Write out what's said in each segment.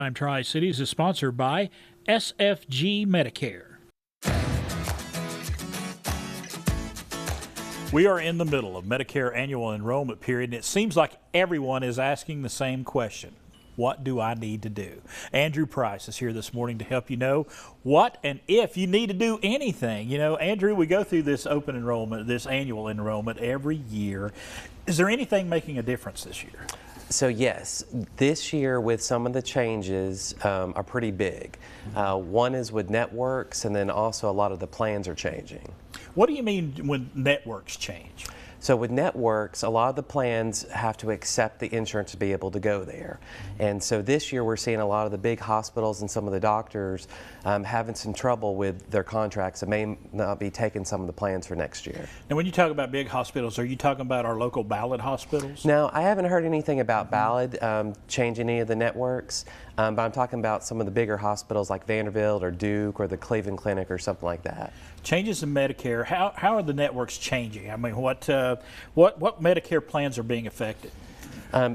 Daytime Tri-Cities is sponsored by SFG Medicare. We are in the middle of Medicare annual enrollment period, and it seems like everyone is asking the same question. What do I need to do? Andrew Price is here this morning to help you know what and if you need to do anything. You know, Andrew, we go through this open enrollment, this annual enrollment every year. Is there anything making a difference this year? So yes, this year with some of the changes are pretty big. One is with networks, and then also a lot of the plans are changing. What do you mean when networks change? So with networks, a lot of the plans have to accept the insurance to be able to go there. And so this year we're seeing a lot of the big hospitals and some of the doctors having some trouble with their contracts and may not be taking some of the plans for next year. Now when you talk about big hospitals, are you talking about our local ballot hospitals? No, I haven't heard anything about ballot changing any of the networks, but I'm talking about some of the bigger hospitals like Vanderbilt or Duke or the Cleveland Clinic or something like that. Changes in Medicare, how are the networks changing? I mean, what Medicare plans are being affected?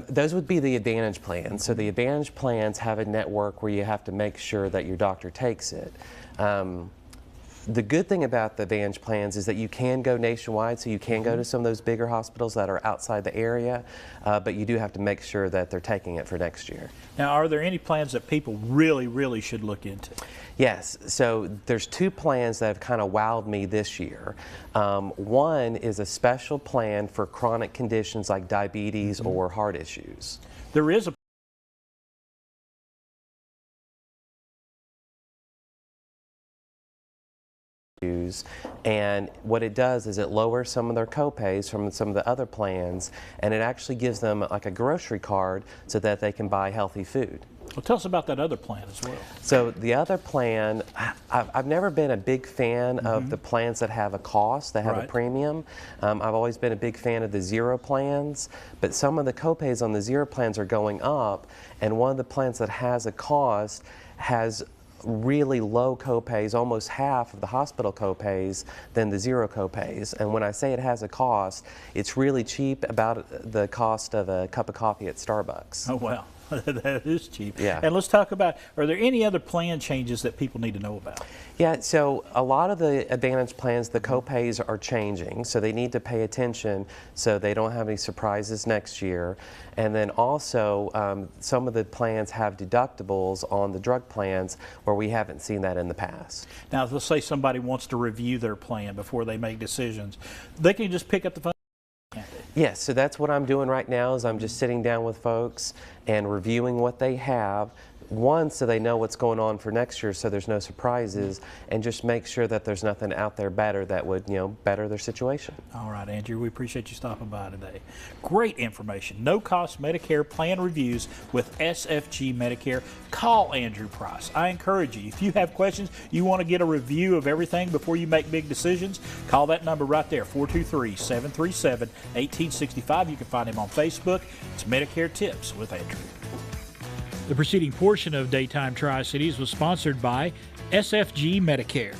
Those would be the Advantage plans. So the Advantage plans have a network where you have to make sure that your doctor takes it. The good thing about the Advantage plans is that you can go nationwide, so you can go to some of those bigger hospitals that are outside the area, but you do have to make sure that they're taking it for next year. Now, are there any plans that people really should look into? Yes, so there's two plans that have kind of wowed me this year. One is a special plan for chronic conditions like diabetes or heart issues. There is a and what it does is it lowers some of their copays from some of the other plans, and it actually gives them like a grocery card so that they can buy healthy food. Well, tell us about that other plan as well. So the other plan, I've never been a big fan of the plans that have a cost, that have a premium. I've always been a big fan of the zero plans, but some of the copays on the zero plans are going up, and one of the plans that has a cost has really low copays, almost half of the hospital copays than the zero copays. And when I say it has a cost, it's really cheap, about the cost of a cup of coffee at Starbucks. Oh, wow. That is cheap. Yeah. And let's talk about, are there any other plan changes that people need to know about? Yeah, so a lot of the Advantage plans, the copays are changing, so they need to pay attention so they don't have any surprises next year. And then also, some of the plans have deductibles on the drug plans where we haven't seen that in the past. Now, let's say somebody wants to review their plan before they make decisions. They can just pick up the phone. Yes, so that's what I'm doing right now, is I'm just sitting down with folks and reviewing what they have. One, so they know what's going on for next year, so there's no surprises, and just make sure that there's nothing out there better that would, better their situation. All right, Andrew, we appreciate you stopping by today. Great information. No cost Medicare plan reviews with SFG Medicare. Call Andrew Price. I encourage you, if you have questions, you want to get a review of everything before you make big decisions, call that number right there, 423-737-1865. You can find him on Facebook. It's Medicare Tips with Andrew. The preceding portion of Daytime Tri-Cities was sponsored by SFG Medicare.